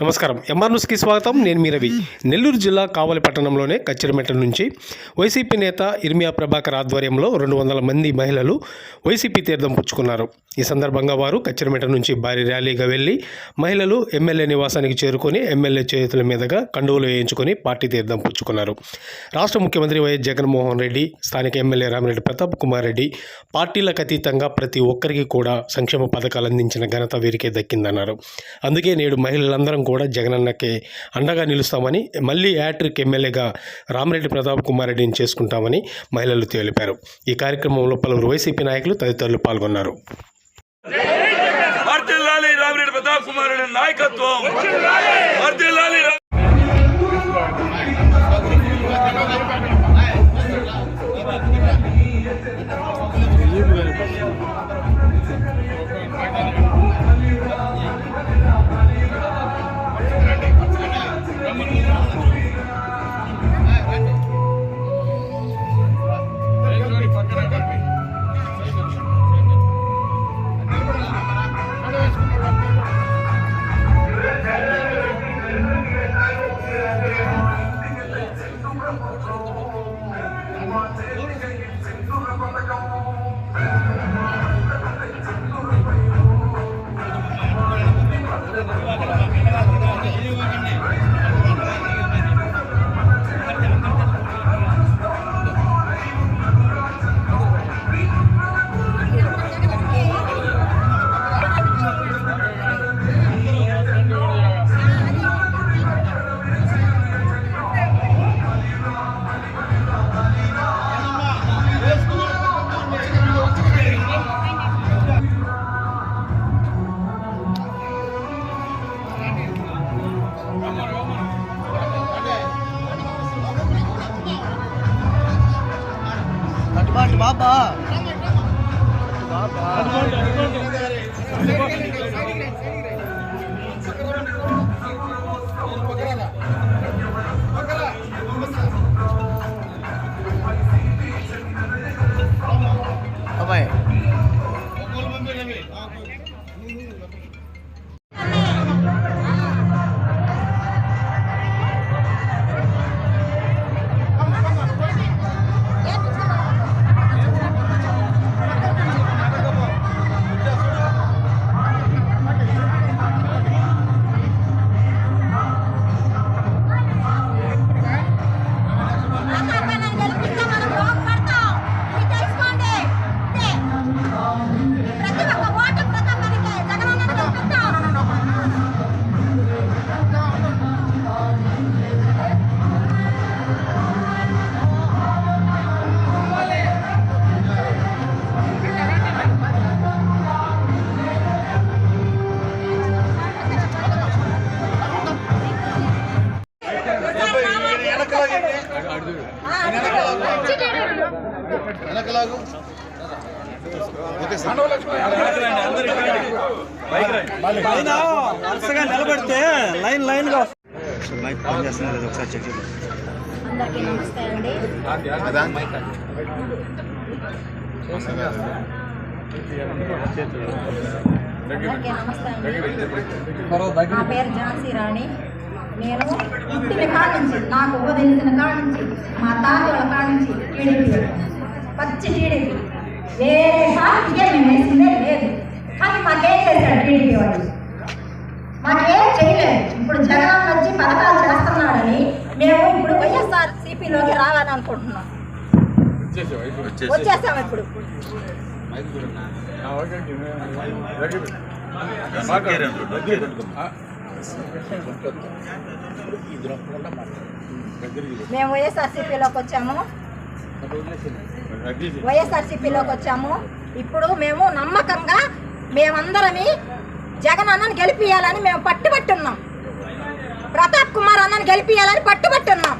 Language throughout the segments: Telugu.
నమస్కారం. ఎంఆర్ న్యూస్కి స్వాగతం. నేను మీ రవి. నెల్లూరు జిల్లా కావలి పట్టణంలోనే కచ్చిరిమెట్ట నుంచి వైసీపీ నేత ఇర్మియా ప్రభాకర్ ఆధ్వర్యంలో 200 మంది మహిళలు వైసీపీ తీర్థం పుచ్చుకున్నారు. ఈ సందర్భంగా వారు కచ్చిరిమెట్ట నుంచి భారీ ర్యాలీగా వెళ్లి మహిళలు ఎమ్మెల్యే నివాసానికి చేరుకొని ఎమ్మెల్యే చేతుల మీదుగా కండువలు వేయించుకొని పార్టీ తీర్థం పుచ్చుకున్నారు. రాష్ట్ర ముఖ్యమంత్రి వైఎస్ జగన్మోహన్ రెడ్డి, స్థానిక ఎమ్మెల్యే రామిరెడ్డి ప్రతాప్ కుమార్ రెడ్డి పార్టీలకు అతీతంగా ప్రతి ఒక్కరికి కూడా సంక్షేమ పథకాలు అందించిన ఘనత వీరికే దక్కిందన్నారు. అందుకే నేడు మహిళలందరం కూడా జగనన్నకి అండగా నిలుస్తామని, మళ్ళీ హ్యాట్రిక్ ఎమ్మెల్యేగా రామిరెడ్డి ప్రతాప్ కుమార్ రెడ్డిని చేసుకుంటామని మహిళలు తెలిపారు. ఈ కార్యక్రమంలో పలువురు వైసీపీ నాయకులు తదితరులు పాల్గొన్నారు. రామిరెడ్డి ప్రతాప్ కుమార్ రెడ్డి నాయకత్వం వర్ధిల్లాలి. బాబా బాబాయ్ వరుసగా నిలబడితే లైన్ గా ఒకసారి చెక్ చేయండి. అందరికీ నమస్తే అండి. నా పేరు ఝాన్సీ రాణి. నేను పుట్టిన కాడ నుంచి, నాకు తెలిసిన కాడ నుంచి, మా తాతల కాడ నుంచి టీడీపీ, పచ్చి టీడీపీ. వేరే పార్టీకే మేము వేసిందే లేదు. కానీ మాకేం చేశాడు టీడీపీ వాళ్ళు? మాకేం చేయలేదు. ఇప్పుడు జగన్ వచ్చి పథకాలు చేస్తున్నాడని మేము ఇప్పుడు వైఎస్ఆర్సీపీలోకి రావాలని అనుకుంటున్నాం. వచ్చేసాము ఇప్పుడు. మేము వైఎస్ఆర్సీపీలోకి వచ్చాము. ఇప్పుడు మేము నమ్మకంగా మేమందరని జగన్ అన్నని గెలిపియాలని మేము పట్టుబట్టున్నాం. ప్రతాప్ కుమార్ అన్నని గెలిపియాలని పట్టుబట్టున్నాం.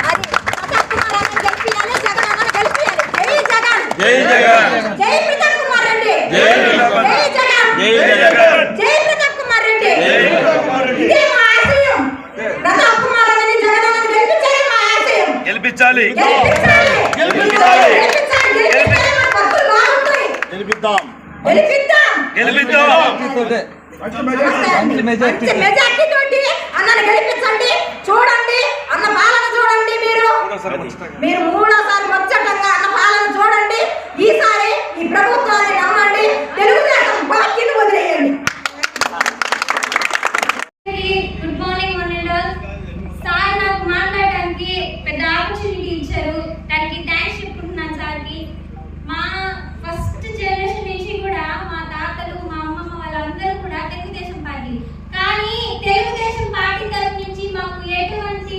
అది ప్రతాప్ కుమార్ అన్నని గెలిపియాలి, జగన్ అన్నని గెలిపియాలి. జై జగన్, జై జగన్, జై ప్రతాప్ కుమార్ రెడ్డి, జై జగన్, జై జగన్, జై ప్రతాప్ కుమార్ రెడ్డి. ఇదే మా ఆశయం. ప్రతాప్ కుమార్ అన్నని జగన్ అన్నని గెలిపించాలి. మా ఆశయం గెలిపించాలి, గెలిపించాలి, గెలిపించాలి, గెలిపించాలి. మన భక్తులు బాగుంటాయి. గెలిపిద్దాం, గెలిపిద్దాం, గెలిపిద్దాం. మంచి మెజార్టీ తోటి అన్నను గెలిపించండి. చూడండి అన్న పాలన చూడండి. మీరు మూడోసారి ముచ్చటంగా అన్న పాలన చూడండి. ఈసారి ఈ ప్రభుత్వాన్ని నమ్మండి. తెలుగుదేశం పార్టీని వదిలేయండి. గుడ్ మార్నింగ్ వనెండర్ సార్. నాకు మాట్లాడడానికి పెద్ద ఆపర్చునిటీ ఇచ్చారు. దానికి థ్యాంక్స్ చెప్పుకుంటున్నాను సార్కి. మా ఫస్ట్ జనరేషన్ నుంచి కూడా మా తాతలు మా అమ్మమ్మ వాళ్ళందరూ కూడా తెలుగుదేశం పార్టీ. కానీ తెలుగుదేశం పార్టీ తరఫు నుంచి మాకు ఎటువంటి